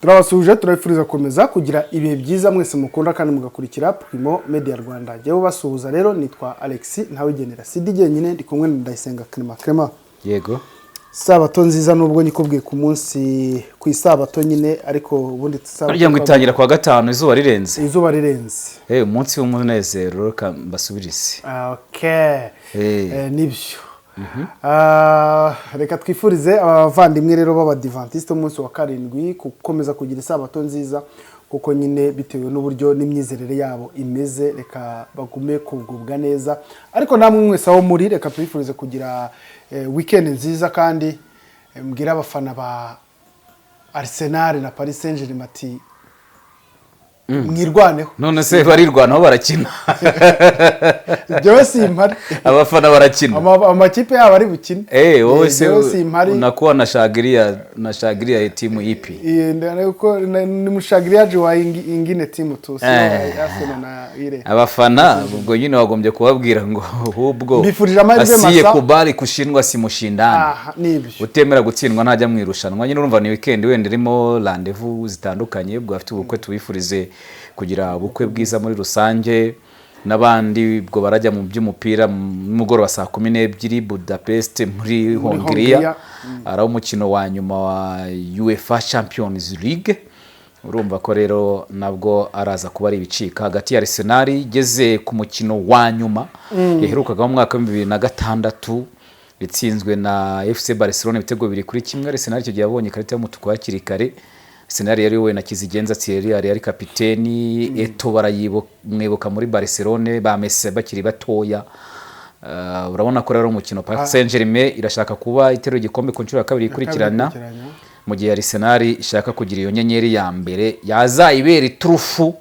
turabasuje turabifuriza komeza kugira ibihe byiza mwese mukunda kandi mugakurikira Primo Media Rwanda. Jewe basuhuza rero nitwa Alexis Ntawigenera Sidi jenyine ndi kumwe na Ndayisenga Clement. Yego. Sabato nziza nubwo nikubwiye ku munsi ku isabato nyine ariko ubundi sabato. Arya ngo itangira kwa gatanu izuba rirenze. Izuba rirenze. Umunsi w'umunezero reka mbasubirize. Okay. Nibyo. Reka twifurize abavandimwe rero b'abadivantiste umunsi wa karindwi gukomeza kugira isabato nziza kuko nyine bitewe n'uburyo n'imyizerere yabo imeze reka bagume kugubwa neza ariko namwe mwese aho muri reka twifurize kugira weekend nziza kandi mbwira abafana ba Arsenal na Paris Saint-Germain ati mwirwaneho none se barirwanaho barakina byose impari abafana barakina amakipe yabo ari bukine wowe se unakuwa na shagiria timu ipi ndako ni mushagiria je wa ingine timu tu so Arsenal na ile abafana ubwo nyine wagombye kubabwira ngo ahubwo asiye kubali kushindwa simushindana nibyo utemera gutsindwa ntajya mwirushanwa nyine urumva ni weekend wenda irimo rendezvous zitandukanye ubwo afite ubukwe tubifurize kugira ubukwe bwiza muri rusange nabandi bwo barajya mu by'umupira mugoro wa saa 12 Budapest muri Hongria ara umukino wa nyuma wa UEFA Champions League urumva ko rero nabwo araza kuba ari ibicika hagati ya Arsenal igeze ku mukino wa nyuma yaherukaga mu mwaka wa 2006 itsinzwe na FC Barcelona ibitego 2-1 Arsenal icyo gihe yabonye karita y'umutuku hakiri kare Senari yari we na Kizigenza Thierry ari kapiteni Eto barayibomwibuka muri Barcelona ba Messi bakiri batoya urabona ko rero umukino Paris Saint-Germain irashaka kuba itero igikombe ku nshuro ya kabiri ikurikirana mu gihe Arsenal ishaka kugira iyo nyenyeri ya mbere yazayibera itrufu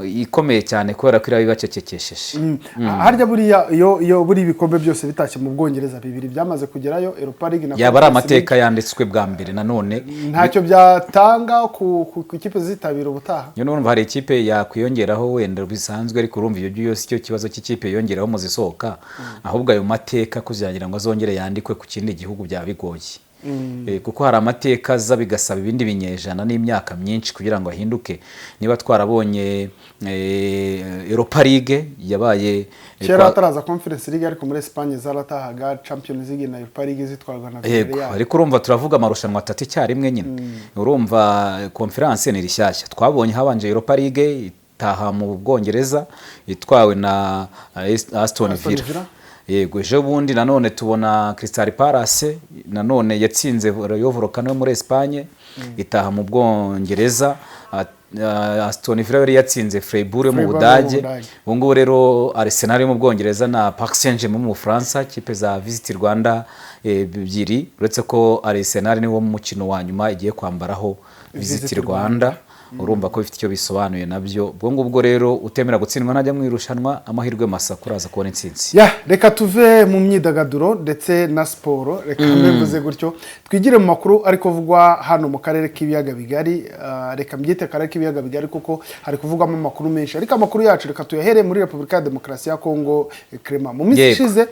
ikomeye cyane kubera ko irabi bacecekesheje harya buriya yo buri bikombe byose bitashye mu Bwongereza bibiri byamaze kugerayo Europa League na yaba ari amateka yanditswe bwa mbere nanone ntacyo byatanga ku ikipe zitabira ubutaha yo numva hari ikipe yakwiyongeraho wenda bisanzwe ariko urumva iyo byose cyo kibazo cy'ikipe yongeraho mu zisohoka ahubwo ayo mateka kuzagira ngo azongere yandikwe ku kindi gihugu byabigoye kuko hari amateka za bigasaba ibindi binyejana n'imyaka myinshi kugira ngo ahinduke niba twarabonye Europa League yabaye kera ataraza Conference League ariko muri Espagne zaratahaga Champions League na Europa League zitwarwa na Villarreal ariko urumva turavuga amarushanwa atatu icyarimwe nyine urumva Conference ni rishyashya twabonye habanje Europa League itaha mu Bwongereza itwawe na Aston Villa yego ejo bundi nanone tubona Crystal Palace nanone yatsinze Rayo Vallecano muri Espagne itaha mu Bwongereza Aston Villa yari yatsinze Freiburg mu Budage ubungubu rero Arsenal mu Bwongereza na Paris Saint-Germain mu France kipe za Visit Rwanda ebyiri uretse ko Arsenal ni wo mu mukino wa nyuma igiye kwambaraho Visit Rwanda urumva ko bifite icyo bisobanuye nabyo ubwo ngubwo rero utemera gutsindwa najya mwirushanwa amahirwe masa kuraza kubona intsinzi reka tuve mu myidagaduro ndetse na siporo reka mbivuze gutyo twigire mu makuru ariko vugwa hano mu karere k'ibiyaga bigari reka mbyite karere k'ibiyaga bigari kuko hari kuvugwamo amakuru menshi ariko amakuru yacu reka tuyahereye muri Repubulika ya Demokarasi ya Kongo Clement mu minsi ishize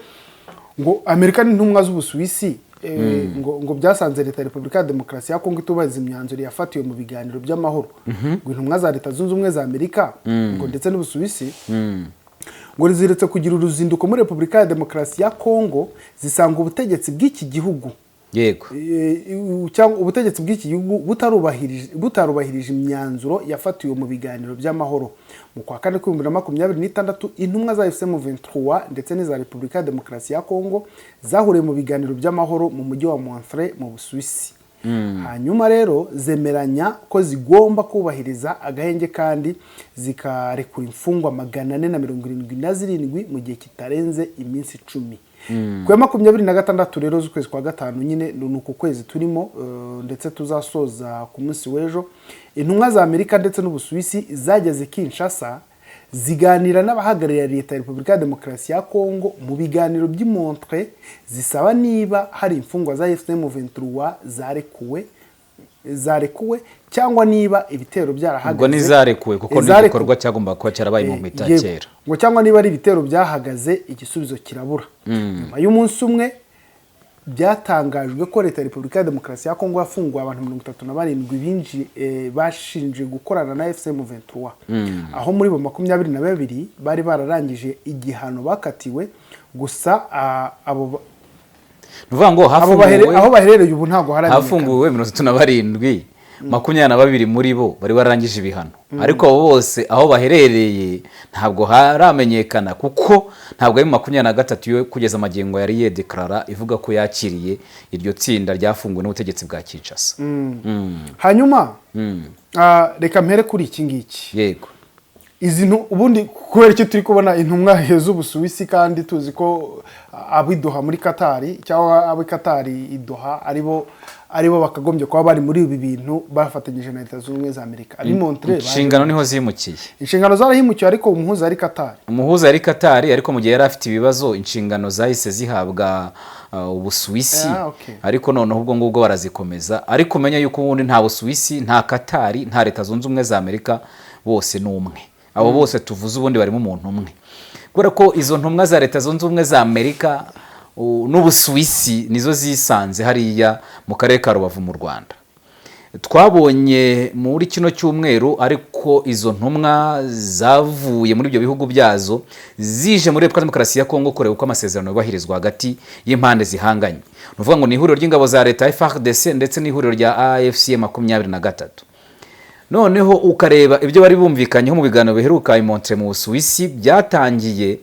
ngo Amerika n'intumwa z'Ubusuwisi ngo byasanze leta ya Repubulika ya Demokarasi ya Kongo itubahiriza imyanzuro yafatiwe mu biganiro by'amahoro ngo intumwa za leta zunze ubumwe za Amerika ngo ndetse n'Ubusuwisi ngo riziretse kugira uruzinduko muri Repubulika ya Demokarasi ya Kongo zisanga ubutegetsi bw'iki gihugu yego cyangwa ubutegetsi bw'iki gihugu butarubahirije imyanzuro yafatiwe mu biganiro by'amahoro mu kwa kane 2026 intumwa za FM23 ndetse n'iza Repubulika ya Demokarasi ya Kongo zahuriye mu biganiro by'amahoro mu mujyi wa Montreux mu Busuwisi hanyuma rero zemeranya ko zigomba kubahiriza agahenge kandi zikarekura imfungwa 477 mu gihe kitarenze iminsi 10 kwa 26 rero z'ukwezi kwa gatanu nyine nuko kwezi turimo ndetse tuzasoza ku munsi w'ejo intumwa za Amerika ndetse n'Ubusuwisi zageze Kinshasa ziganira n'abahagarariye leta ya Repubulika ya Demokarasi ya Kongo mu biganiro by'Montreux zisaba niba hari imfungwa za FM23 zarekuwe cyangwa niba ibitero byarahagaze ubwo nizarekuwe kuko n'igikorwa cyagomba kuba cyarabaye mu mitakera ngo cyangwa niba ari ibitero byahagaze igisubizo kirabura nyuma y'umunsi umwe byatangajwe ko leta ya Repubulika ya Demokarasi ya Kongo yafunguye abantu 37 binjiye bashinje gukorana na FCM 23 aho muri bo 22 bari bararangije igihano bakatiwe gusa abo nuvuga ngo aho baherereye ubu ntago haramenyekana. Hafunguwe 37 22 muri bo bari barangije ibihano, ariko abo bose aho baherereye ntabwo haramenyekana kuko ntabwo ari 23 yo kugeza amagingo yari yedeklara ivuga ko yakiriye iryo tsinda ryafunguwe n'ubutegetsi bwa Kinshasa. Hanyuma reka mpere kuri iki ngiki. Yego. Izi ubundi kubera icyo turi kubona intumwa heza ubusuwisi kandi tuzi ko abidoha muri Katari cyangwa abi Katari idoha aribo bakagombye kuba bari muri ibi bintu bafatanyije na Leta Zunze Ubumwe za Amerika. Ari Montreal. Inshingano niho zimukiye. Inshingano zarahimukiye ariko umuhuza ari Katari. Umuhuza ari Katari ariko mu gihe yari afite ibibazo inshingano zahise zihabwa ubusuwisi. Ariko noneho ubwo ngubwo barazikomeza, ariko umenya yuko ubundi nta Busuwisi nta Katari nta Leta Zunze Ubumwe za Amerika, bose n'umwe. Abo bose tuvuze ubundi barimo umuntu umwe, kubera ko izo ntumwa za Leta Zunze Ubumwe za Amerika n'Ubusuwisi nizo zisanze hariya mu karere ka Rubavu mu Rwanda. Twabonye muri kino cyumweru ariko izo ntumwa zavuye muri ibyo bihugu byazo zije muri Repubulika Demokarasi ya Kongo kureba uko amasezerano yubahirizwa hagati y'impande zihanganye. Nuvuga ngo ni ihuriro ry'ingabo za leta FARDC ndetse n'ihuriro rya AFC 23. Noneho ukareba ibyo bari bumvikanyeho mu biganiro biheruka i Montreal mu Busuwisi byatangiye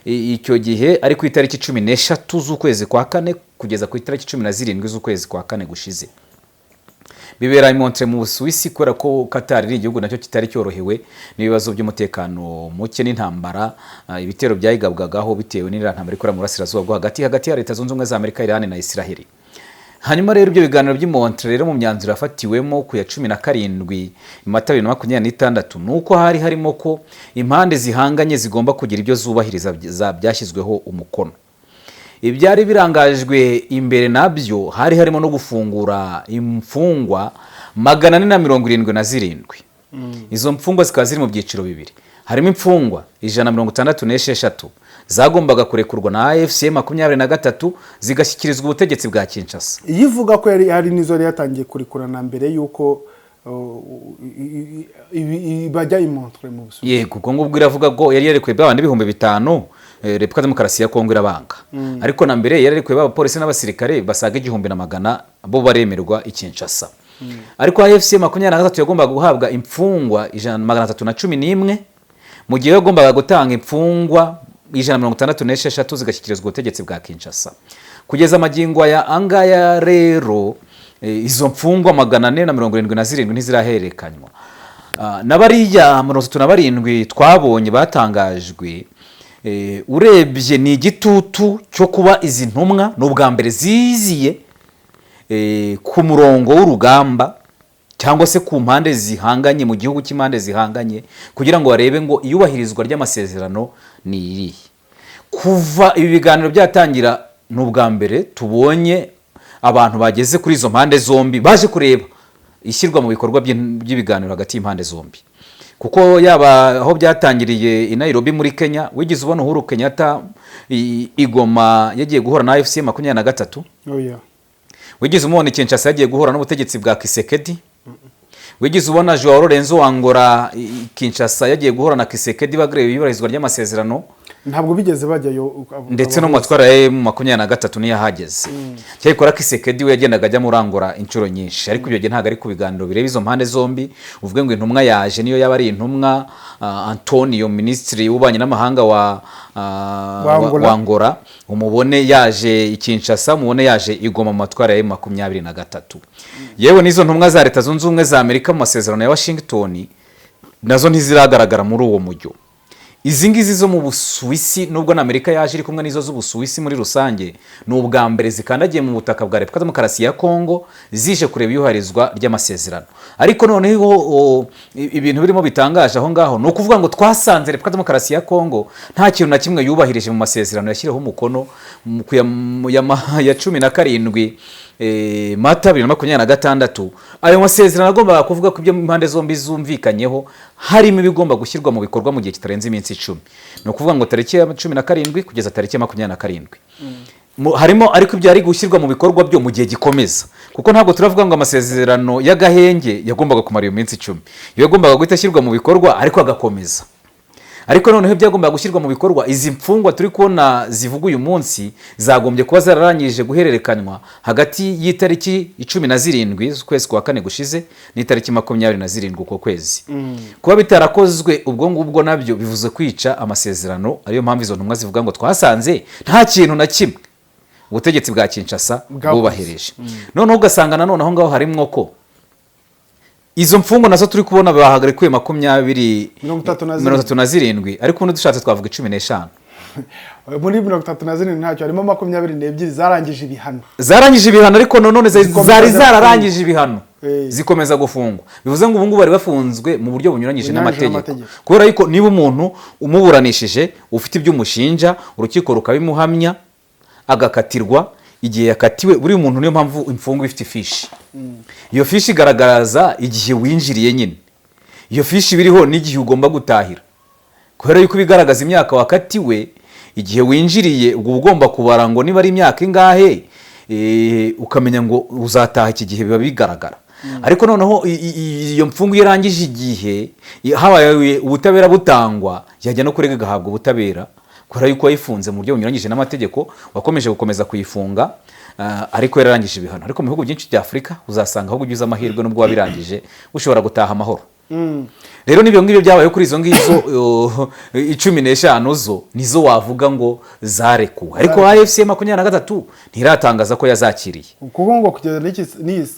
icyo gihe ari ku itariki 13 z'ukwezi kwa kane kugeza ku itariki 17 z'ukwezi kwa kane gushize. Bibera i Montreal mu Busuwisi kubera ko Qatar ari igihugu nacyo kitari cyorohewe n'ibibazo by'umutekano muke n'intambara, ibitero byayigabwagaho bitewe n'irantambara ikora mu burasirazuba bwo hagati ya Leta Zunze Ubumwe za Amerika, Iran na Israel. Hanyuma rero ibyo biganiro by'i Montreal mu myanzuro yafatiwemo ku ya 17 Mata 2026 nuko harimo ko impande zihanganye zigomba kugira ibyo zubahiriza byashyizweho umukono. Ibyari birangajwe imbere nabyo harimo no gufungura imfungwa 477. Izo mfungwa zikaba ziri mu byiciro bibiri. Harimo imfungwa 166 zagombaga kurekurwa na AFC 23 zigashyikirizwa ubutegetsi bwa Kinshasa. Yivuga ko yari nizo yari yatangiye kurikurana mbere yuko bajya i Montreal mu Busuwisi. Yego, ubwo ngubwo iravuga ko yari yarekuye abandi 5,000 Repubulika Demokarasi ya Kongo irabanga. Ariko na mbere yari yarekuye abapolisi n'abasirikare basaga 1,100 bo baremerwa i Kinshasa. Ariko AFC 23 yagombaga guhabwa imfungwa 311 mu gihe yagombaga gutanga imfungwa 166 zigashyikirizwa ubutegetsi bwa Kinshasa. Kugeza amagingo aya angaya rero izo mfungwa 477 ntiziraherekanywa. Nabariya 37 twabonye batangajwe, urebye ni igitutu cyo kuba izi ntumwa n'ubwa mbere ziziye ku murongo w'urugamba cyangwa se ku mpande zihanganye mu gihugu cy'impande zihanganye kugira ngo barebe ngo iyubahirizwa ry'amasezerano ni irihe. Kuva ibi biganiro byatangira n'ubwa mbere tubonye abantu bageze kuri izo mpande zombi baje kureba ishyirwa mu bikorwa by'ibiganiro hagati y'impande zombi, kuko yaba aho byatangiriye i Nairobi muri Kenya, wigize ubona Uhuru Kenyatta igoma yagiye guhura na AFC 23. Wigize umubona Kinshasa yagiye guhura n'ubutegetsi bwa Kisekedi. Wigize ubona Joao Lorenzo Angola Kinshasa yagiye guhura na Kisekedi bagrebe ibibarizwa ry'amasezerano. Ntabwo bigeze bajyayo, ndetse no matwara ye mu 23 niyo hageze. Cyakora Kisekedi we yagendaga ajya murangora inshuro nyinshi, ariko ibyo gihe ntago ari ku biganiro bireba izo mpande zombi. Uvuge ngo intumwa yaje niyo yaba ari intumwa Antonio, ministri w'ubanye n'amahanga wa Angola, umubone yaje i Kinshasa, umubone yaje igoma mu matwara ye 23. Yewe nizo ntumwa za Leta Zunze Ubumwe za Amerika mu masezerano ya Washington nazo ntiziragaragara muri uwo mujyo. Izi ngizi zo mu Busuwisi nubwo na Amerika yaje iri kumwe n'izo z'Ubusuwisi muri rusange, n'ubwa mbere zikandagiye mu butaka bwa Repubulika Demokarasi ya Kongo zije kureba iyubahirizwa ry'amasezerano. Ariko noneho ibintu birimo bitangaje aho ngaho no kuvuga ngo twasanze Repubulika Demokarasi ya Kongo nta kintu na kimwe yubahirije mu masezerano yashyiriyeho umukono ya 17 Mata 2026. Ayo masezerano agomba kuvuga ko ibyo impande zombi zumvikanyeho harimo ibigomba gushyirwa mu bikorwa mu gihe kitarenze iminsi 10. No kuvuga ngo tariki ya 17 kugeza tariki ya 27. harimo ariko ibyo ari gushyirwa mu bikorwa byo mu gihe gikomeza, kuko ntabwo turavuga ngo amasezerano y'agahenge yagombaga kumara iyo minsi 10, yagombaga guhita ashyirwa mu bikorwa ariko agakomeza. Ariko noneho byagombaga gushyirwa mu bikorwa, izi mfungwa turi kubona zivuga uyu munsi zagombye kuba zararangije guhererekanywa hagati y'itariki 17 z'ukwezi kwa 4 gushize n'itariki 27 uko kwezi. Kuba bitarakozwe ubwo ngubwo nabyo bivuze kwica amasezerano, ariyo mpamvu izo ntumwa zivuga ngo twasanze nta kintu na kimwe ubutegetsi bwa Kinshasa bwubahireje. Noneho ugasanga nanone aho ngaho harimo ko izo mfungo nazo turi kubona bahagarikuye 37 ariko ubundi dushatse twavuga 15. Muri 37 ntacyo harimo 22 zarangije ibihano ariko none zari zararangije ibihano zikomeza gufungwa. Bivuze ngo ubu ngubu bari bafunzwe mu buryo bunyuranyije n'amategeko, kubera yuko niba umuntu umuburanishije ufite ibyo umushinja urukiko rukabimuhamya agakatirwa, igihe yakatiwe buri muntu, niyo mpamvu imfungo ifite ifishi. Iyo fishi igaragaza igihe winjiriye nyine, iyo fishi biriho n'igihe ugomba gutahira, kubera yuko bigaragaza imyaka wakatiwe, igihe winjiriye ubwo ugomba kubara ngo niba ari imyaka ingahe, ukamenya ngo uzataha iki gihe, biba bigaragara. Ariko noneho iyo mfungo irangije igihe habaye ubutabera butangwa, yajya no kurega gahabwa ubutabera, kubera yuko wayifunze mu buryo bunyuranyije n'amategeko, wakomeje gukomeza kuyifunga ariko yararangije ibihano. Ariko mu bihugu byinshi bya Afurika uzasanga aho ugize amahirwe n'ubwo wabirangije ushobora gutaha amahoro. Rero nibyo ngibyo byabaye kuri izo ngizo 15 zo nizo wavuga ngo zarekuwe, ariko AFC 23 ntiratangaza ko yazakiriye, kuko ngo kugeza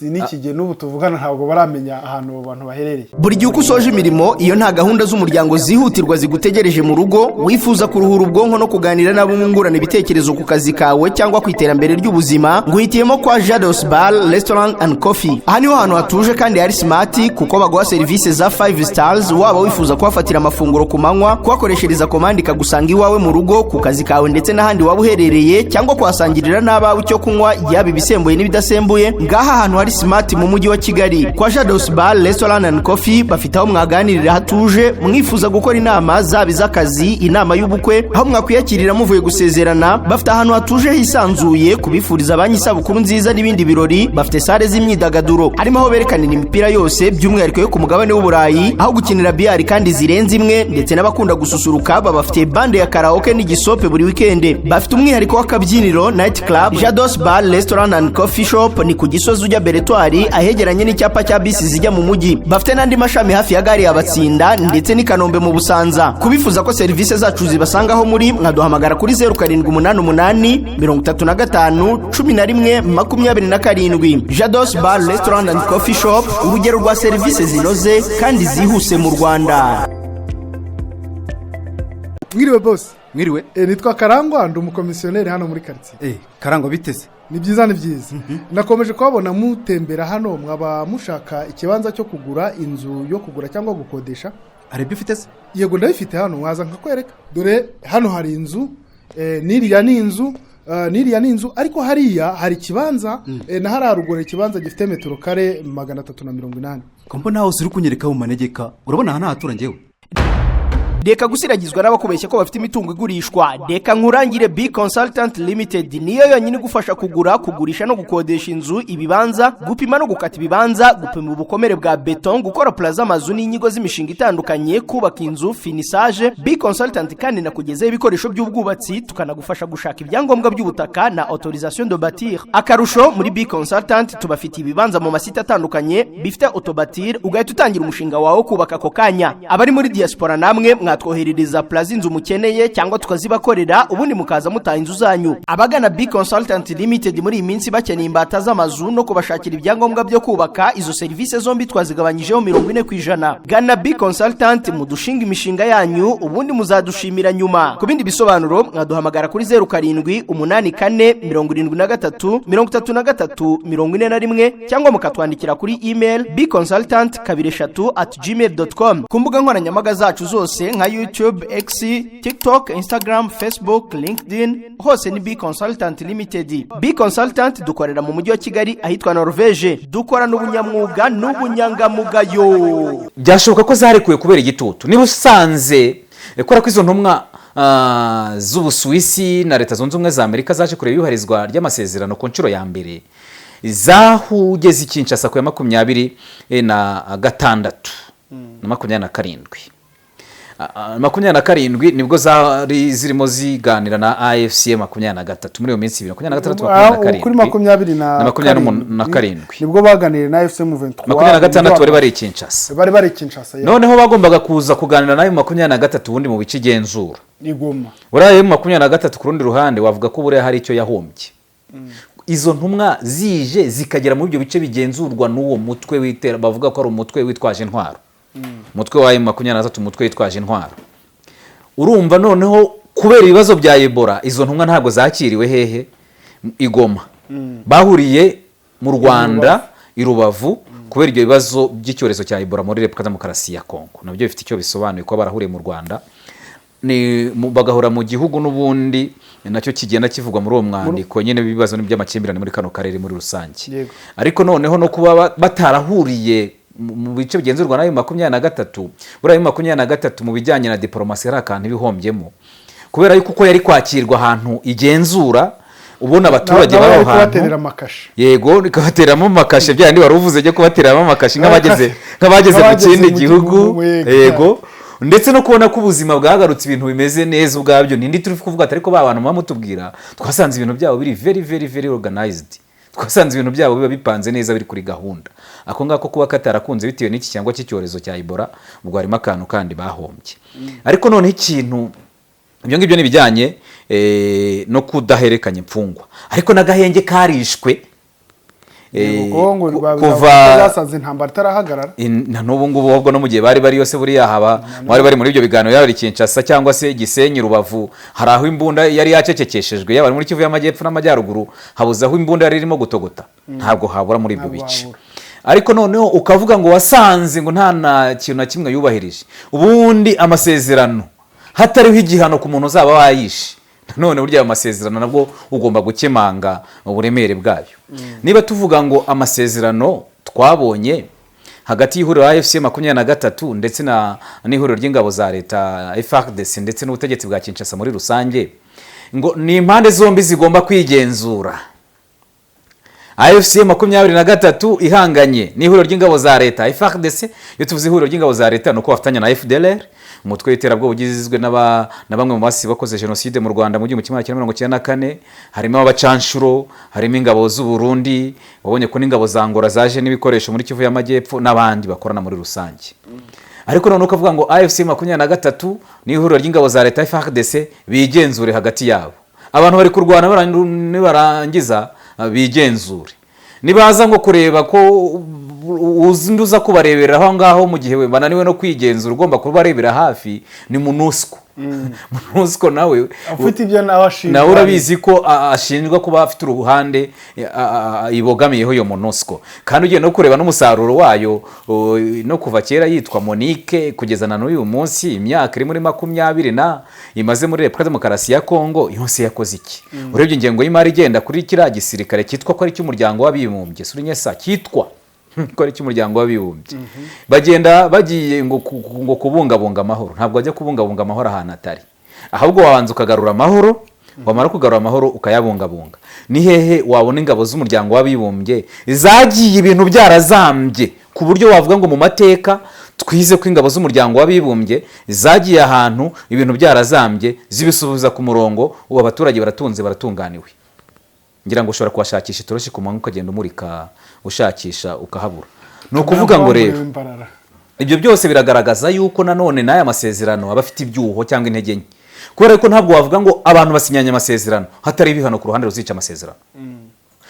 n'iki gihe n'ubu tuvugana ntabwo baramenya ahantu abo bantu baherereye. Buri gihe uko usoje imirimo, iyo nta gahunda z'umuryango zihutirwa zigutegereje mu rugo, wifuza kuruhura ubwonko no kuganira nabo mwungurana ibitekerezo ku kazi kawe cyangwa ku iterambere ry'ubuzima, nguhitiyemo kwa Jados Bar Restaurant and Coffee. Aha niho hantu hatuje kandi hari smart, kuko baguha serivisi za 5 stars, waba wifuza kuhafatira amafunguro ku manywa, kuhakoreshereza komandi kagusanga iwawe mu rugo, ku kazi kawe ndetse n'ahandi waba uherereye, cyangwa kuhasangirira n'abawe icyo kunywa yaba ibisembuye n'ibidasembuye. Ngaha ahantu hari smart mu mujyi wa Kigali kwa Jados Bar Restaurant and Coffee, bafite aho mwaganirira hatuje, mwifuza gukora inama zaba iz'akazi, inama y'ubukwe, aho mwakwiyakirira muvuye gusezerana. Bafite ahantu hatuje hisanzuye kubifuriza abanyisabukuru nziza n'ibindi birori. Bafite sale z'imyidagaduro, harimo aho berekanira imipira yose by'umwihariko yo ku mugabane w'Uburayi, aho gukinira biyari kandi zirenze imwe, ndetse n'abakunda gususuruka babafite bande ya karaoke n'igisope buri weekend. Bafite umwihariko w'akabyiniro night club. Jados Bar Restaurant and Coffee Shop ni ku Gisozi ujya Beretwari, ahegeranye n'icyapa cya bisi zijya mu mujyi. Bafite n'andi mashami hafi ya gari ya Batsinda ndetse n'i Kanombe mu Busanza. Kubifuza ko serivisi zacu zibasangaho muri, mwaduhamagara kuri 0788 35 11 27. Jados Bar Restaurant and Coffee Shop, urugero rwa serivisi zinoze kandi zihuse mu Rwanda. Mwiriwe boss. Mwiriwe. Nitwa Karangwa, ndi umukomisiyoneri hano muri quartier. Karangwa biteze? Ni byiza nakomeje kubabona mutembera hano, mwaba mushaka ikibanza cyo kugura, inzu yo kugura cyangwa gukodesha. Arebye ufite se? Yego ndabifite hano, mwaza nkakwereka. Dore hano hari inzu, niriya ni inzu, ariko hariya hari kibanza, na hararugore kibanza gifite metero kare 380. Kompo naho uri kunyereka mu manegeka, urabona hana hatura ngewe. Deka gusiragizwa n'abakubeshya ko bafite imitungo igurishwa. Deka nkurangire B Consultant Limited niyo yonyine gufasha kugura, kugurisha no gukodesha inzu, ibibanza, gupima no gukata ibibanza, gupima ubukomere bwa beton, gukora plaza amazu n'inyigo z'imishinga itandukanye, kubaka inzu, finissage. B Consultant kandi nakugezeho ibikoresho by'ubwubatsi, tukanagufasha gushaka ibyangombwa by'ubutaka na autorisation de bâtir. Akarusho muri B Consultant tubafitiye ibibanza mu masite atandukanye bifite autobatir, ugahita utangira umushinga wawe kubaka ako kanya. Abari muri diaspora namwe mwatwoherereza plaza inzu mukeneye cyangwa tukazibakorera, ubundi mukaza mutaha inzu zanyu. Abagana B Consultant Limited muri iyi minsi bakeneye imbata z'amazu no kubashakira ibyangombwa byo kubaka, izo serivisi zombi twazigabanyijeho 40%. Gana B Consultant mudushinga imishinga yanyu, ubundi muzadushimira nyuma. Ku bindi bisobanuro mwaduhamagara kuri 0784 73 33 41 cyangwa mukatwandikira kuri email bconsultant23@gmail.com. ku mbuga nkoranyambaga zacu zose nka YouTube, X, TikTok, Instagram, Facebook, LinkedIn, hose ni B Consultant Limited. B Consultant dukorera mu mujyi wa Kigali ahitwa Norvege, dukora n'ubunyamwuga n'ubunyangamugayo. Byashoboka ko zarekuye kubera igitutu. Niba usanze kora ko izo ntumwa z'Ubusuwisi na Leta Zunze Ubumwe za Amerika zaje kureba iyubahirizwa ry'amasezerano ku nshuro ya mbere zahugeze Kinshasa ku ya 26 na 27 27 nibwo zari zirimo ziganira na AFC 23 muri iyo minsi 26 kuri 27 nibwo baganiriye na AFC 26 bari bari Kinshasa noneho bagombaga kuza kuganira nayo 23 ubundi mu bice igenzura igoma buriya 23 ku rundi ruhande wavuga ko buriya hari icyo yahombye izo ntumwa zije zikagera muri ibyo bice bigenzurwa n'uwo mutwe witera bavuga ko ari umutwe witwaje intwaro umutwe wa M23 umutwe witwaje intwaro urumva noneho kubera ibibazo bya Ebola izo ntumwa ntabwo zakiriwe hehe igoma bahuriye mu Rwanda i Rubavu kubera ibyo bibazo by'icyorezo cya Ebola muri Repubulika Demokarasi ya Kongo nabyo bifite icyo bisobanuye ko barahuriye mu Rwanda ni bagahura mu gihugu n'ubundi nacyo kigenda kivugwa muri uwo mwandiko nyene bibazo n'iby'amakimbirane muri kano karere muri rusange ariko noneho no kuba batarahuriye mu bice bigenzurwa nayo 23 buriya 23 mu bijyanye na diplomasi hari akantu ibihombyemo kubera yuko uko yari kwakirwa ahantu igenzura ubona abaturage bari ahantu yego ikabateramo makashe byandi wari uvuze je kubateramo makashe nk'abageze mu kindi gihugu yego ndetse no kubona ko ubuzima bwagarutse ibintu bimeze neza ubwabyo nindi turi kuvuga atari ko babantu bamutubwira twasanze ibintu byabo biri very organized twasanze ibintu byabo biba bipanze neza biri kuri gahunda ako ngako kuba katarakunze bitewe n'iki cyangwa cy'icyorezo cya Ebola ubwo harimo akantu kandi bahombye ariko none ikintu ibyo ngibyo ni bijyanye no kudaherekanya imfungwa ariko nagahenge karishwe kuva zasanze intambara tarahagarara na n'ubu ngubu ahubwo no mu gihe bari yose buriya haba bari muri ibyo biganiro yari Kinshasa cyangwa se Gisenyi Rubavu hari aho imbunda yari yacecekeshejwe yaba muri Kivu y'Amajyepfo n'Amajyaruguru habuze aho imbunda yari irimo gutogota ntabwo habura muri ibyo bice ariko noneho ukavuga ngo wasanze ngo nta na kintu na kimwe yubahirije ubundi amasezerano hatariho igihano ku muntu uzaba wayishe none burya amasezerano nabwo ugomba gukemanga uburemere bwayo niba tuvuga ngo amasezerano twabonye hagati y'ihuriro AFC 23 ndetse n'ihuriro ry'ingabo za leta FARDC ndetse n'ubutegetsi bwa Kinshasa muri rusange ngo ni impande zombi zigomba kwigenzura AFC 23 ihanganye n'ihuriro ry'ingabo za leta FARDC yo tuvuze ihuriro ry'ingabo za leta nuko bafatanya na FDLR umutwe w'iterabwoba ugizwe na bamwe mu basi bakoze genocide mu Rwanda mu 1994 harimo abacanshuro harimo ingabo z'u Burundi wabonye ko n'ingabo za Angola zaje n'ibikoresho muri Kivu y'Amajyepfo n'abandi bakorana muri rusange ariko none ukavuga ngo AFC 23 n'ihuriro ry'ingabo za leta FARDC bigenzure hagati yabo abantu bari kurwana barangiza bigenzure nibaza ngo kureba ko uzinduza kubarebera aho ngaho mu gihe bananiwe no kwigenzura ugomba kubarebera hafi ni MONUSCO MONUSCO nawe afite ibyo nawe urabizi ko ashinjwa kuba afite uruhande ibogamiyeho yo MONUSCO kandi ugiye no kureba n'umusaruro wayo no kuva kera yitwa Monique kugeza na n'uyu munsi imyaka iri muri 20 na imaze muri Repubulika Demokarasi ya Kongo yose yakoze iki urebye ingengo y'imari igenda kuri kira gisirikare cyitwa ko ari cy'umuryango w'abibumbye surinye sa cyitwa ko ari cy'umuryango w'abibumbye bagenda bagiye ngo kubungabunga amahoro ntabwo ajya kubungabunga amahoro ahantu atari ahubwo wabanza ukagarura amahoro wamara kugarura amahoro ukayabungabunga ni hehe wabona ingabo z'umuryango w'abibumbye zagiye ibintu byarazambye ku buryo wavuga ngo mu mateka twize ko ingabo z'umuryango w'abibumbye zagiye ahantu ibintu byarazambye zibisubiza ku murongo ubu abaturage baratunze baratunganiwe ngira ngo ushobora kuhashakisha itoroshi ku manywa ukagenda umurika ushakisha ukahabura ni ukuvuga ngo rero ibyo byose biragaragaza yuko nanone n'aya masezerano aba afite ibyuho cyangwa intege nke kubera ko ntabwo wavuga ngo abantu basinyanye amasezerano hatari ibihano ku ruhande ruzica amasezerano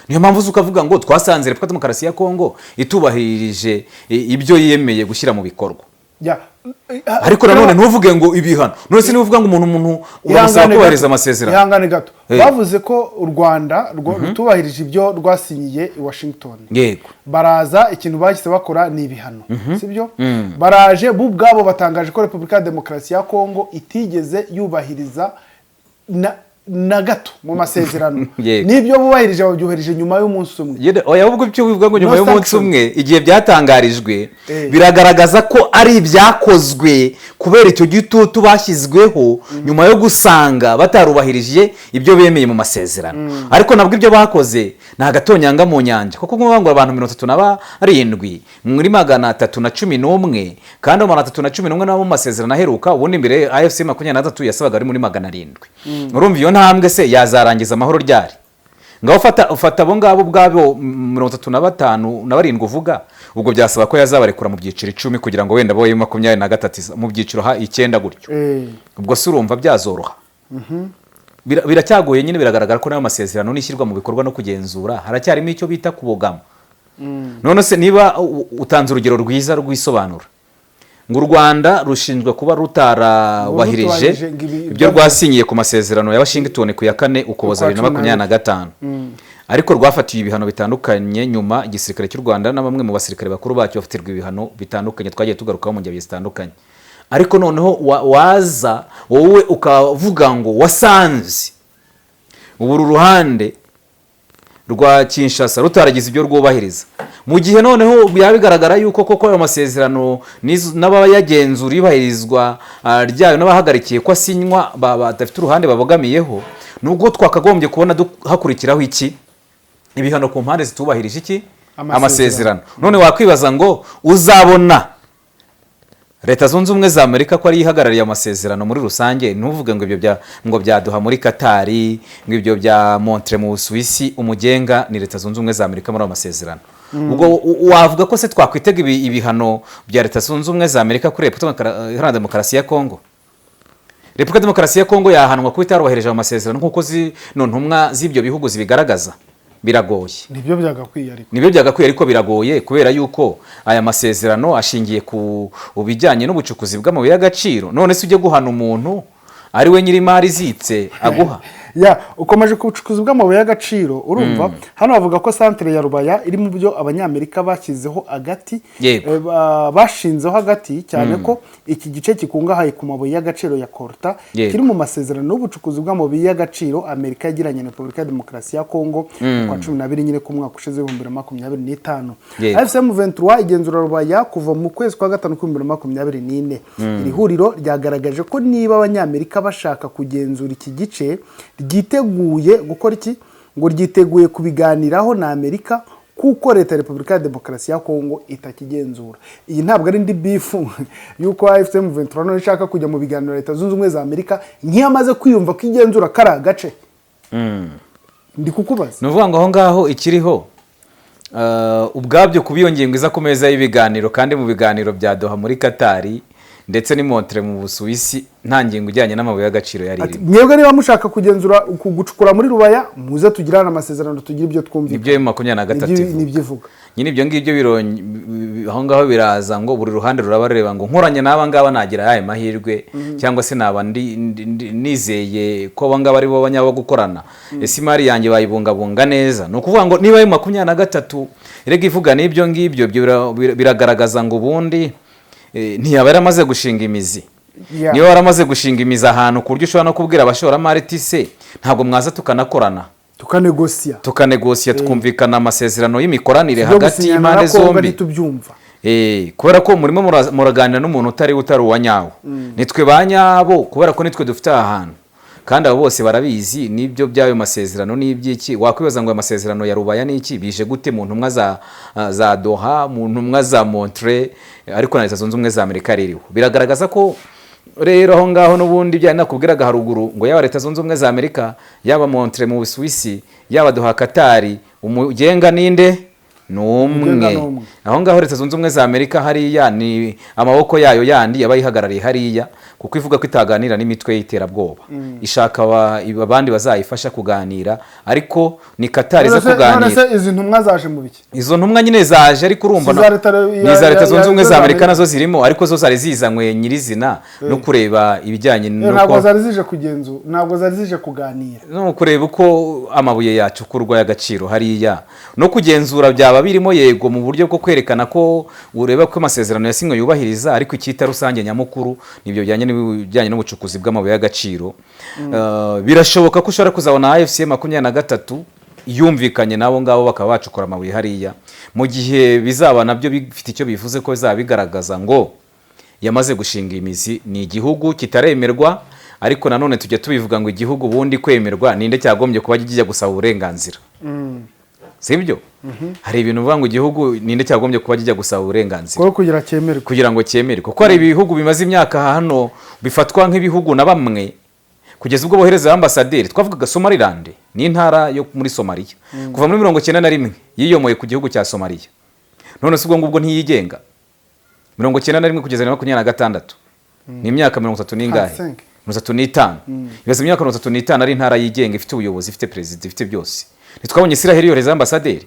niyo mpamvu ukavuga ngo twasanze Repubulika Demokarasi ya Kongo itubahirije ibyo yemeye gushyira mu bikorwa ariko nanone ntuvuge ngo ibihano none se nivuga ngo umuntu urasaba kubahiriza amasezerano ihangane gato bavuze ko u Rwanda rutubahirije ibyo rwasinyiye i Washington yego baraza ikintu bagise bakora ni ibihano sibyo baraje bubwabo batangaje ko Repubulika Demokarasi ya Kongo itigeze yubahiriza na gato mu masezerano. Yego. N'ibyo bubahirije babyohereje nyuma y'umunsi umwe. oya ahubwo icyo bivuga ngo nyuma No y'umunsi sanction. umwe igihe byatangarijwe biragaragaza ko ari ibyakozwe kubera icyo gitutu bashyizweho nyuma yo gusanga batarubahirije ibyo bemeye mu masezerano. Ariko nabwo ibyo bakoze ni agatonyanga mu nyanja, kuko nk'ubu ngo abantu 37 muri 311 kandi 311 nabo mu masezerano aheruka, ubundi mbere AFC 23 yasabaga ari muri 700. Urumva iyo ntambwe se yazarangiza amahoro ryari? Ngaho ufata abo ngabo ubwabo 35 uvuga, ubwo byasaba ko yazabarekura mu byiciro 10 kugira ngo wenda boye 23 mu byiciro 9 gutyo. Ubwo se urumva byazoroha. Biracyagoye nyine, biragaragara ko nayo masezerano nishyirwa mu bikorwa no kugenzura haracyarimo icyo bita kubogama. None se niba utanze urugero rwiza rw'isobanura ngo u Rwanda rushinzwe kuba rutarabahirije ibyo rwasinyiye ku masezerano ya Washington ku ya 4 Ukuboza 2025, ariko rwafatiye ibihano bitandukanye nyuma igisirikare cy'u Rwanda na bamwe mu basirikare bakuru bacyo bafatirwa ibihano bitandukanye twagiye tugarukaho mu ngeri zitandukanye. Ariko noneho waza wowe ukavuga ngo wasanze ubu ruhande rwa Kinshasa rutaragize ibyo rwubahiriza, mu gihe noneho bigaragara yuko koko ayo masezerano n'abayagenzura ibahirizwa ryayo n'abahagarikiye ko asinywa badafite uruhande babogamiyeho, nubwo twakagombye kubona hakurikiraho iki ibihano ku mpande zitubahirije iki amasezerano. None wakwibaza ngo uzabona Leta Zunze Ubumwe za Amerika ko ari ihagarariye amasezerano muri rusange, ntuvuge ngo ibyo ngo byaduha muri Katari, ngo ibyo bya Montre mu Busuwisi, umugenga ni Leta Zunze Ubumwe za Amerika muri amasezerano. Ubwo wavuga ko se twakwitega ibihano bya Leta Zunze Ubumwe za Amerika kuri Repubulika Iharanira Demokarasi ya Kongo? Repubulika Demokarasi ya Kongo yahanwa kuba itarubahireje amasezerano nk'uko zino ntumwa z'ibyo bihugu zibigaragaza? Biragoye. Nibyo byagakwiye ariko biragoye kubera yuko aya masezerano ashingiye ku bijyanye n'ubucukuzi bw'amabuye y'agaciro. None se ujye guhana umuntu ari we nyiri imari zitse aguha? Ukomeje ku bucukuzi bw'amabuye y'agaciro, urumva hano bavuga ko santere ya Rubaya iri mu byo abanyamerika bashyizeho agati, bashinzeho agati cyane ko iki gice kikungahaye ku mabuye y'agaciro ya Coltan kiri mu masezerano y'ubucukuzi bw'amabuye y'agaciro Amerika yagiranye na Repubulika ya Demokarasi ya Kongo kwa 12 nyine ku mwaka ushize 2025. AFC M23 igenzura Rubaya kuva mu kwezi kwa 5 2024. Iri huriro ryagaragaje ko niba abanyamerika bashaka kugenzura iki gice ryiteguye gukora iki, ngo ryiteguye kubiganiraho na Amerika kuko Leta ya Repubulika ya Demokarasi ya Kongo itakigenzura. Iyi ntabwo ari ndi bifu yuko AFC M23 no ishaka kujya mu biganiro Leta Zunze Ubumwe za Amerika nkiyamaze kwiyumva ko igenzura kara gace. Ndi kukubaza nuvuga ngo aho ngaho ikiriho ubwabyo kubiyongeye ngo iza ku meza y'ibiganiro, kandi mu biganiro bya Doha muri Katari ndetse ni Montre mu Busuwisi nta ngingo ijyanye n'amabuye y'agaciro yari iri. Mwebwe niba mushaka kugenzura gucukura muri Rubaya muze tugirana amasezerano tugira ibyo twumvira. Nibyo 23 nibyo ivuga. Nyine ibyo ngibyo aho ngaho biraza ngo buri ruhande rurabareba ngo nkoranye n'aba ngaba nagira yaye mahirwe cyangwa se naba nizeye ko aba ngaba ari bo banyabo gukorana. Ese imari yanjye bayibungabunga neza. No kuvuga ngo niba 23 irega ivuga n'ibyo ngibyo biragaragaza ngo ubundi ntiyaba yaramaze gushinga imizi. Niba waramaze gushinga imizi ahantu ku buryo ushobora no kubwira abashoramari tise ntabwo mwaza tukanakorana, tukanegosiya tukumvikana amasezerano y'imikoranire hagati y'impande zombi. Kubera ko murimo muraganira n'umuntu utari uwa nyawo, nitwe ba nyabo kubera ko nitwe dufite ahantu kandi abo bose barabizi nibyo byayo masezerano n'ibyiki. Wakwibaza ngo amasezerano ya Rubaya n'iki bije gute mu ntumwa za Doha, mu ntumwa za Montre, ariko na Leta Zunze Ubumwe za Amerika ririho. Biragaragaza ko rero aho ngaho n'ubundi bya nakubwiraga haruguru ngo yaba Leta Zunze Ubumwe za Amerika, yaba Montre mu Busuwisi, yaba Doha Katari, umugenga ninde n'umwe. Aho ngaho Leta Zunze Ubumwe za Amerika hariya ni amaboko yayo yandi yabayihagarariye hariya, kuko ivuga ko itaganira n'imitwe y'iterabwoba, ishaka abandi bazayifasha kuganira, ariko ni Katari zo kuganira. None izi ntumwa zaje mu biki? Izo ntumwa nyine zaje ariko urumva ni za Leta Zunze Ubumwe za Amerika nazo zirimo, ariko zo zari zizanywe nyirizina no kureba ibijyanye n'uko ntabwo zari zije kugenzura, ntabwo zari zije kuganira, no kureba uko amabuye yacu kurwa y'agaciro hariya no kugenzura byaba biba birimo yego mu buryo bwo kwerekana ko ureba ko amasezerano yasinywe yubahiriza, ariko icyita rusange nyamukuru nibyo bijyanye n'ubucukuzi bw'amabuye y'agaciro. Birashoboka ko ushobora kuzabona AFC 23 yumvikanye nabo ngabo bakaba bacukura amabuye hariya, mu gihe bizaba nabyo bifite icyo bivuze ko bizaba bigaragaza ngo yamaze gushinga imizi. Ni igihugu kitaremerwa, ariko nanone tujya tubivuga ngo igihugu bundi kwemerwa ninde cyagombye kuba kijya gusaba uburenganzira, sibyo? Hari ibintu uvuga ngo igihugu ninde cyagombye kuba kijya gusaba uburenganzira kugira ngo cyemerwe, kuko hari ibihugu bimaze imyaka hano bifatwa nk'ibihugu na bamwe kugeza ubwo bohereza ambasaderi. Twavugaga Somaliland ni intara yo muri Somalia, kuva muri 1991 yiyomoye ku gihugu cya Somalia, none se ubwo ngubwo ntiyigenga. 1991 kugeza 2026 ni imyaka 30 n'ingahe? 35. Ibibazo imyaka 35 ari intara yigenga, ifite ubuyobozi, ifite president, ifite byose. Nitwabonye Israel yohereza ambasaderi.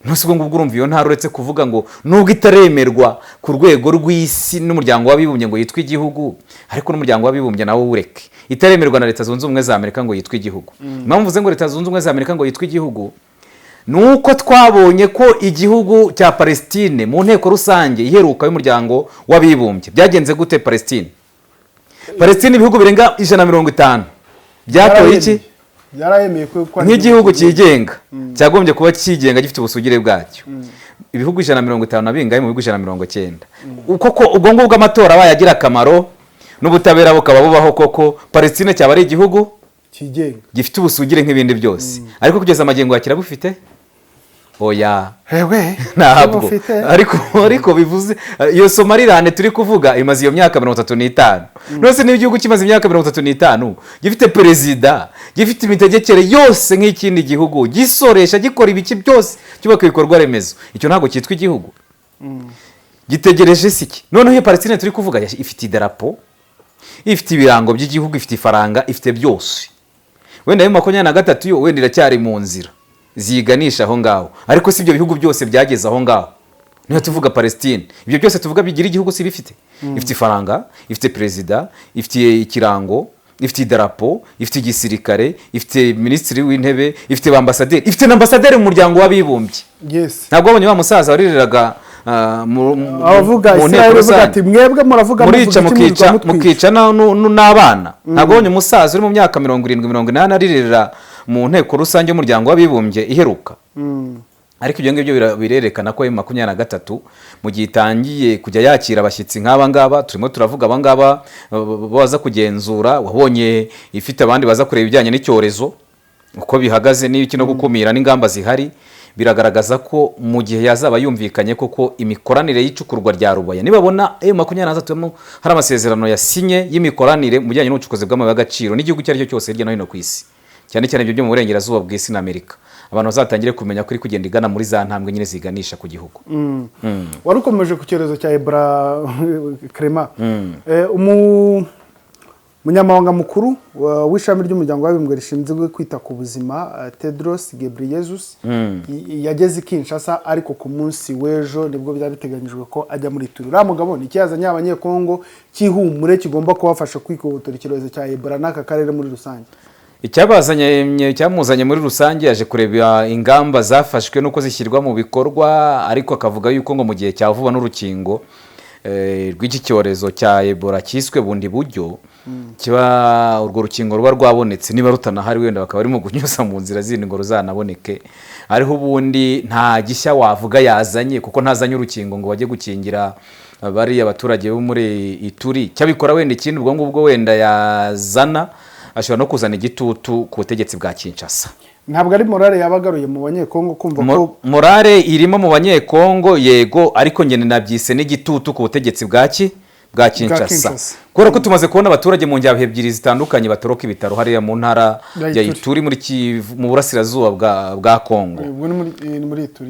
Nose ubwo ngubwo urumva iyo ntara uretse kuvuga ngo nubwo itaremerwa ku rwego rw'isi n'umuryango w'abibumbye ngo yitwe igihugu, ariko n'umuryango w'abibumbye nawo ureke itaremerwa na Leta Zunze Ubumwe za Amerika ngo yitwe igihugu. Impamvu mvuze ngo Leta Zunze Ubumwe za Amerika ngo yitwe igihugu nuko twabonye ko igihugu cya Palestine mu nteko rusange iheruka y'umuryango w'abibumbye byagenze gute. Palestine ibihugu birenga 150 byatoye iki? Byarayemeye ko nk'igihugu cyigenga cyagombye kuba cyigenga gifite ubusugire bwacyo. Ibihugu 150 nabingaye mu bihugu 190. Koko ubwo ngubwo amatora bayagira akamaro n'ubutabera bukaba bubaho, koko Palestine cyaba ari igihugu cyigenga gifite ubusugire nk'ibindi byose. Ariko kugeza amagengo yakira bufite oya ntabwo. Ariko bivuze iyo Somaliland turi kuvuga imaze iyo myaka 35. Nose ni igihugu kimaze imyaka 35 gifite perezida, gifite imitegekere yose nk'ikindi gihugu, gisoresha, gikora ibiki byose, cyubaka ibikorwa remezo. Icyo ntabwo cyitwa igihugu. Gitegereje siki. None iyo Palestine turi kuvuga ifite idarapo, ifite ibirango by'igihugu, ifite ifaranga, ifite byose. Wenda yo 23 yo wenda iracyari mu nzira ziganisha aho ngaho, ariko si ibyo bihugu byose byageze aho ngaho. Niyo tuvuga Palestine, ibyo byose tuvuga bigira igihugu si bifite. Ifite ifaranga, ifite perezida, ifite ikirango, ifite idarapo, ifite igisirikare, ifite ministri w'intebe, ifite ambasaderi, ifite n'ambasaderi mu muryango w'abibumbye. Yes. Ntabwo abonye wa musaza waririraga avuga Israel uvuga ati mwebwe muravuga mukica n'abana. Ntabwo abonye umusaza uri mu myaka 70-80 aririra mu nteko rusange y'umuryango w'abibumbye iheruka. Ariko ibyo ngibyo birerekana ko M23 mu gihe itangiye kujya yakira abashyitsi nk'aba ngaba turimo turavuga aba ngaba baza kugenzura, wabonye ifite abandi baza kureba ibijyanye n'icyorezo uko bihagaze n'iki no gukumira n'ingamba zihari. Biragaragaza ko mu gihe yazaba yumvikanye koko imikoranire y'icukurwa rya Rubaya, nibabona M23 hari amasezerano yasinye y'imikoranire mu bijyanye n'ubucukuzi bw'amabuye y'agaciro n'igihugu cyari cyo cyose hirya no hino ku isi, cyane cyane ibyo mu burengerazuba bw'isi na Amerika, abantu bazatangire kumenya kuri kugenda igana muri za ntambwe nyine ziganisha ku gihugu. Wari ukomeje ku cyorezo cya Ebola Clement. Umunyamabanga mukuru w'ishami ry'umuryango w'abibumbye rishinzwe kwita ku buzima Tedros Ghebreyesus yageze Kinshasa, ariko ku munsi w'ejo nibwo byari biteganyijwe ko ajya muri Ituri. Mugabo ni cyazanye abanyekongo cyihumure kigomba kubafasha kwikobotora icyorezo cya Ebola n'aka karere muri rusange. Icyamuzanye muri rusange yaje kureba ingamba zafashwe nuko zishyirwa mu bikorwa, ariko akavuga yuko ngo mu gihe cya vuba n'urukingo rw'iki cyorezo cya Ebola cyiswe bundi buryo kiba urwo rukingo ruba rwabonetse, niba rutanahari wenda bakaba barimo kunyuza mu nzira zindi ngo ruzanaboneke. Ariho ubundi nta gishya wavuga yazanye, kuko ntazanye urukingo ngo bajye gukingira bari abaturage bo muri Ituri. Cyabikora wenda ikindi ubwo ngubwo wenda yazana ashobora no kuzana igitutu ku butegetsi bwa Kinshasa. Ntabwo ari morale yabagaruye mu banyekongo kumva ko morale irimo mu banyekongo yego, ariko ngene nabyise n'igitutu ku butegetsi bwa Kinshasa. Kubera ko tumaze kubona abaturage mu njyabihe ebyiri zitandukanye batoroka ibitaro hariya mu ntara ya Ituri mu burasirazuba bwa Kongo.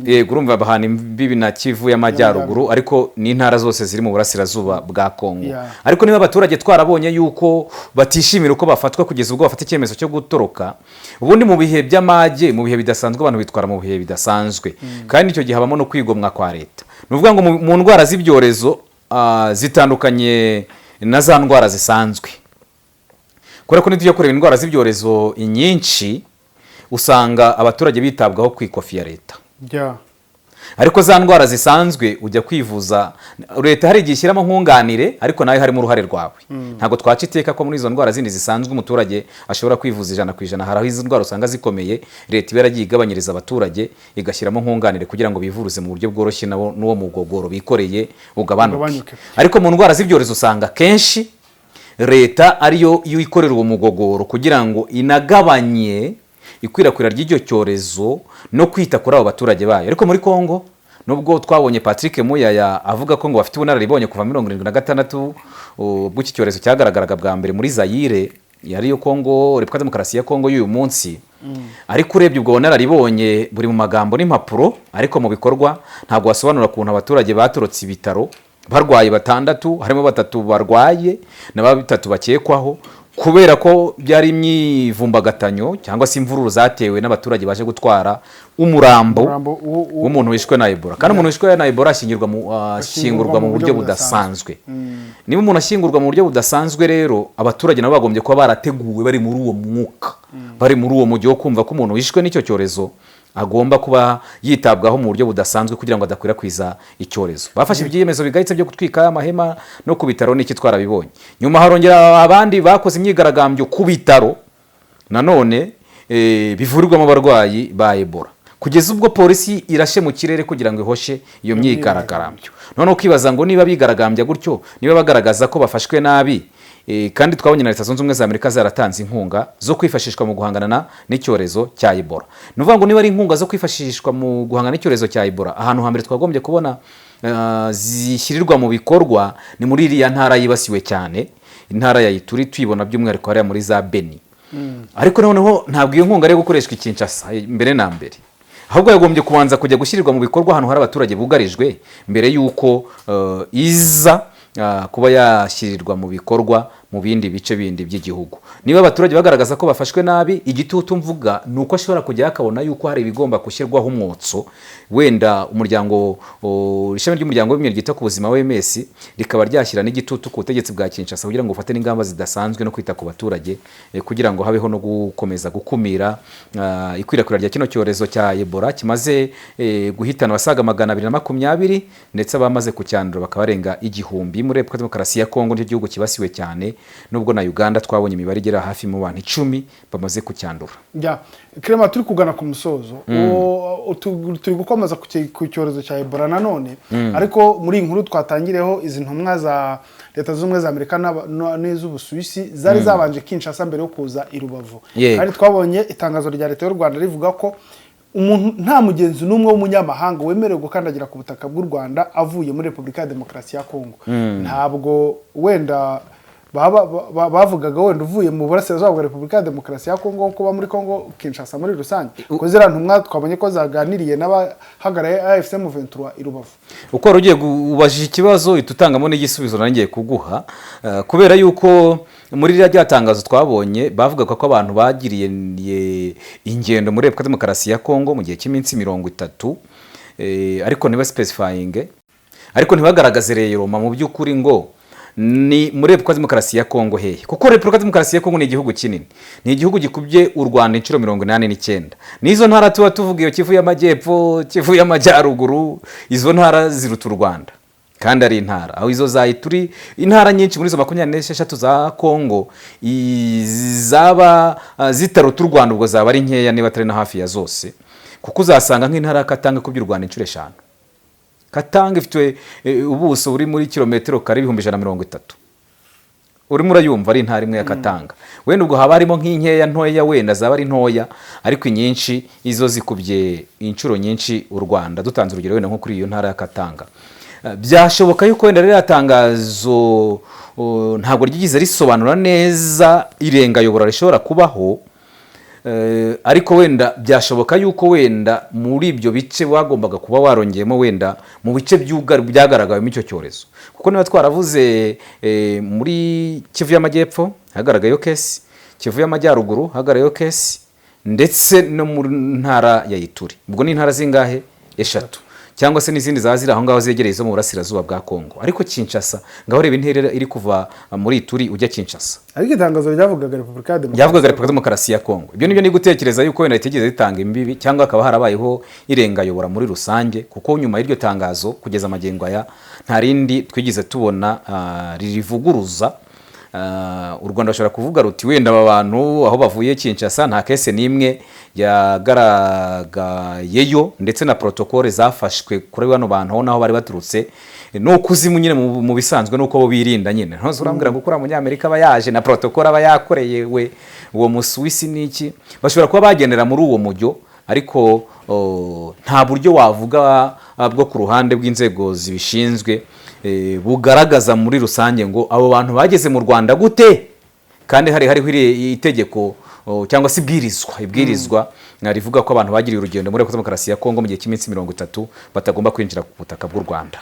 Yego, urumva bahana imbibi na Kivu y'amajyaruguru, ariko ni intara zose ziri mu burasirazuba bwa Kongo. Ariko niba abaturage twarabonye yuko batishimira uko bafatwa kugeza ubwo bafata icyemezo cyo gutoroka, ubundi mu bihe by'amage, mu bihe bidasanzwe abantu bitwara mu bihe bidasanzwe, kandi icyo gihe habamo no kwigomwa kwa leta. Nuvuga ngo mu ndwara z'ibyorezo zitandukanye na za ndwara zisanzwe, kubera ko nitujya kureba indwara z'ibyorezo inyinshi usanga abaturage bitabwaho ku ikofi ya leta. ariko za ndwara zisanzwe ujya kwivuza leta hari igihe ishyiramo nkunganire ariko nawe harimo uruhare rwawe ntabwo twaca iteka ko muri izo ndwara zindi zisanzwe umuturage ashobora kwivuza 100%. hari aho izo ndwara usanga zikomeye leta iba yaragiye igabanyiriza abaturage igashyiramo nkunganire kugira ngo bivuruze mu buryo bworoshye n'uwo mugogoro bikoreye ugabanuke. Ariko mu ndwara z'ibyorezo usanga kenshi leta ariyo ikorera uwo mugogoro kugira ngo inagabanye ikwirakwira ry'icyo cyorezo no kwita kuri abo baturage bayo. Ariko muri Kongo nubwo twabonye Patrick Muyaya avuga ko ngo bafite ubunararibonye kuva 1976 ubwo iki cyorezo cyagaragaraga bwa mbere muri Zaire yari yo Kongo, Repubulika Demokarasi ya Kongo y'uyu munsi, ariko urebye ubwo bunararibonye buri mu magambo n'impapuro, ariko mu bikorwa ntabwo wasobanura ukuntu abaturage batorotse ibitaro barwaye 6, harimo 3 barwaye na 3 bakekwaho kubera ko byari imyivumbagatanyo cyangwa se imvururu zatewe n'abaturage baje gutwara umurambo w'umuntu wishwe na Ebola. Kandi umuntu wishwe na Ebola ashyingurwa mu buryo budasanzwe. Niba umuntu ashyingurwa mu buryo budasanzwe rero abaturage nabo bagombye kuba barateguwe bari muri uwo mwuka, bari muri uwo mujyi wo kumva ko umuntu wishwe n'icyo cyorezo agomba kuba yitabwaho mu buryo budasanzwe kugira ngo adakwirakwiza icyorezo. Bafashe ibyemezo bigayitse byo gutwika amahema no ku bitaro n'iki twarabibonye. Nyuma harongera abandi bakoze imyigaragambyo ku bitaro nanone bivurirwamo abarwayi ba Ebola, kugeza ubwo polisi irashe mu kirere kugira ngo ihoshe iyo myigaragambyo. None ukibaza ngo niba bigaragambya gutyo, niba bagaragaza ko bafashwe nabi, kandi twabonye na Leta Zunze Ubumwe za Amerika zaratanze inkunga zo kwifashishwa mu guhangana n'icyorezo cya Ebola. Nuvuga ngo niba ari inkunga zo kwifashishwa mu guhangana n'icyorezo cya Ebola, ahantu hambere twagombye kubona zishyirirwa mu bikorwa ni muri iriya ntara yibasiwe cyane, intara ya Ituri, tuyibona by'umwihariko hariya muri za Beni. Ariko noneho ntabwo iyo nkunga ari gukoreshwa i Kinshasa mbere na mbere, ahubwo yagombye kubanza kujya gushyirirwa mu bikorwa ahantu hari abaturage bugarijwe mbere y'uko iza kuba yashyirirwa mu bikorwa mu bindi bice bindi by'igihugu. Niba abaturage bagaragaza ko bafashwe nabi, igitutu mvuga nuko ashobora kujya akabona yuko hari ibigomba gushyirwaho umwotso, wenda umuryango ishami ry'umuryango w'imyenda ryita ku buzima WMS rikaba ryashyira n'igitutu ku butegetsi bwa Kinshasa kugira ngo ufate n'ingamba zidasanzwe no kwita ku baturage kugira ngo habeho no gukomeza gukumira ikwirakwira rya kino cyorezo cya Ebola kimaze guhitana abasaga 220 ndetse abamaze kucyandura bakaba barenga 1000 muri Repubulika Demokarasi ya Kongo, n'igihugu kibasiwe cyane, nubwo na Uganda twabonye imibare igera hafi mu bantu 10 bamaze kucyandura. Clement, turi kugana ku musozo, turi gukomeza ku cyorezo cya Ebola nanone, ariko muri inkuru twatangireho izi ntumwa za Leta Zunze Ubumwe za Amerika n'iz'Ubusuwisi zari zabanje Kinshasa mbere yo kuza i Rubavu. Kandi twabonye itangazo rya Leta y'u Rwanda rivuga ko umuntu nta mugenzi n'umwe w'umunyamahanga wemerewe gukandagira ku butaka bw'u Rwanda avuye muri Repubulika ya Demokarasi ya Kongo. Ntabwo wenda bavugaga wenda uvuye mu burasirazuba bwa Repubulika ya Demokarasi ya Kongo kuba muri Kongo Kinshasa muri rusange, ko zira ntumwa twabonye ko zaganiriye n'abahagaraye AFC M23 i Rubavu. Uko rugiye ubajije ikibazo itutangamo n'igisubizo nangiye kuguha, kubera yuko muri rya tangazo twabonye bavuga ko abantu bagiriye ingendo muri Repubulika Demokarasi ya Kongo mu gihe cy'iminsi 30, ariko niba specifying, ariko ntibagaragaze rero mu by'ukuri ngo ni muri Repubulika Demokarasi ya Kongo hehe, kuko Repubulika Demokarasi ya Kongo ni igihugu kinini, ni igihugu gikubye u Rwanda inshuro 89. Nizo ntara tuba tuvuga iyo Kivu y'Amajyepfo, Kivu y'Amajyaruguru, izo ntara ziruta u Rwanda kandi ari intara, aho izo za Ituri, intara nyinshi muri izo 26 za Kongo zaba zitaruta u Rwanda ubwo zaba ari nkeya niba atari na hafi ya zose, kuko uzasanga nk'intara Katanga kubye u Rwanda inshuro 5. Katanga ifite ubuso buri muri kilometero kare 130. Urimo urayumva ari intara imwe ya Katanga. Wenda ubwo haba harimo nk'inkeya ntoya wenda zaba ari ntoya, ariko inyinshi izo zikubye inshuro nyinshi u Rwanda. Dutanze urugero wenda nko kuri iyo ntara ya Katanga. Byashoboka yuko wenda rero yatangazo ntabwo ryigize risobanura neza irenga yobora rishobora kubaho, ariko wenda byashoboka yuko wenda muri ibyo bice bagombaga kuba warongeyemo wenda mu bice byagaragaye mu icyo cyorezo, kuko niba twaravuze muri Kivu y'Amajyepfo hagaragayeyo kesi, Kivu y'Amajyaruguru hagaragayeyo kesi, ndetse no mu ntara ya Ituri. Ubwo ni intara zingahe? 3. cyangwa se n'izindi zaza ziri aho ngaho zegereye zo mu burasirazuba bwa Kongo. Ariko Kinshasa ngaho reba intera iri kuva muri Ituri ujya Kinshasa. Ariko itangazo ryavugaga Repubulika Demokarasi ya Kongo. Ibyo nibyo ni gutekereza yuko wenda itegeze zitanga imbibi cyangwa akaba harabayeho irengayobora muri rusange, kuko nyuma y'iryo tangazo kugeza amagengo aya nta rindi twigize tubona ririvuguruza. U Rwanda bashobora kuvuga ruti wenda aba bantu aho bavuye Kinshasa nta kese nimwe yagaragayeyo, ndetse na protokole zafashwe kuri bano bantu aho naho bari baturutse no kuzimu nyine mu bisanzwe nuko bo birinda nyine. Ntuzi urambwira ngo kuri Munyamerika aba yaje na protokole aba yakoreye we uwo Musuwisi niki, bashobora kuba bagendera muri uwo mujyo, ariko nta buryo wavuga bwo ku ruhande bw'inzego zibishinzwe bugaragaza muri rusange ngo abo bantu bageze mu Rwanda gute, kandi hariho itegeko cyangwa se ibwirizwa rivuga ko abantu bagiriye urugendo muri Demokarasi ya Kongo mu gihe cy'iminsi 30 batagomba kwinjira ku butaka bw'u Rwanda.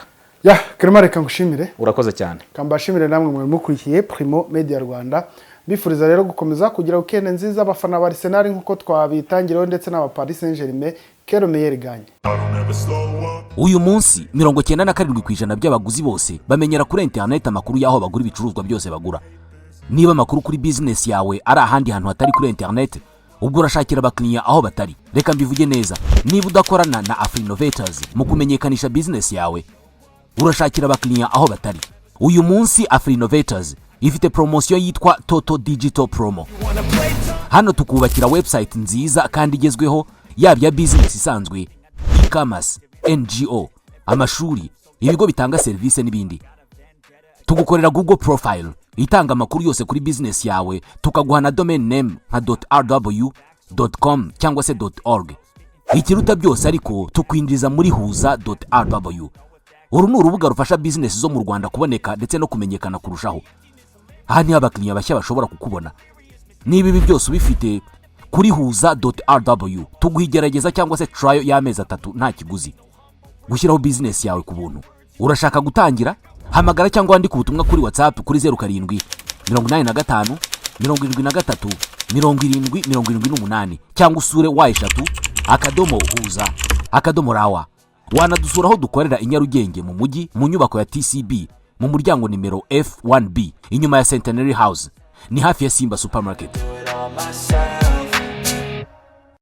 Clement, reka ngushimire. Urakoze cyane. Kambashimire namwe mwe mukurikiye Primo Media Rwanda. Bifuriza rero gukomeza kugira weekend nziza abafana ba Arsenal nkuko twabitangiraho, ndetse n'aba Paris Saint-Germain. Kero Meyer Ganye. Uyu munsi 97% by'abaguzi bose bamenyera kuri internet amakuru yaho bagura ibicuruzwa byose bagura. Niba amakuru kuri business yawe ari ahandi hantu hatari kuri internet, ubwo urashakira abakiriya aho batari. Reka mbivuge neza, niba udakorana na Afrinovators mu kumenyekanisha business yawe, urashakira abakiriya aho batari. Uyu munsi Afrinovators ifite promotion yitwa Toto Digital Promo. Hano tukubakira website nziza kandi igezweho, yaba ya business isanzwe, e-commerce, NGO, amashuri, ibigo bitanga service n'ibindi. Tugukorera Google profile itanga amakuru yose kuri business yawe, tukaguha na domain name nka .rw.com cyangwa se .org. Ikiruta byose ariko tukwinjiza muri huza.rw. Uru ni urubuga rufasha business zo mu Rwanda kuboneka ndetse no kumenyekana kurushaho. Aha ni abakiriya bashya bashobora kukubona. Niba ibi byose ubifite kuri huza.rw, tuguhigerageza cyangwa se trial y'amezi 3 nta kiguzi. Gushyiraho business yawe ku buntu. Urashaka gutangira? Hamagara cyangwa wandika ubutumwa kuri WhatsApp kuri 07 85 73 70 cyangwa usure y3.huza.rawa. Wanadusura aho dukorera i Nyarugenge mu mujyi mu nyubako ya TCB mu muryango nimero F1B inyuma ya Centenary House, ni hafi ya Simba Supermarket.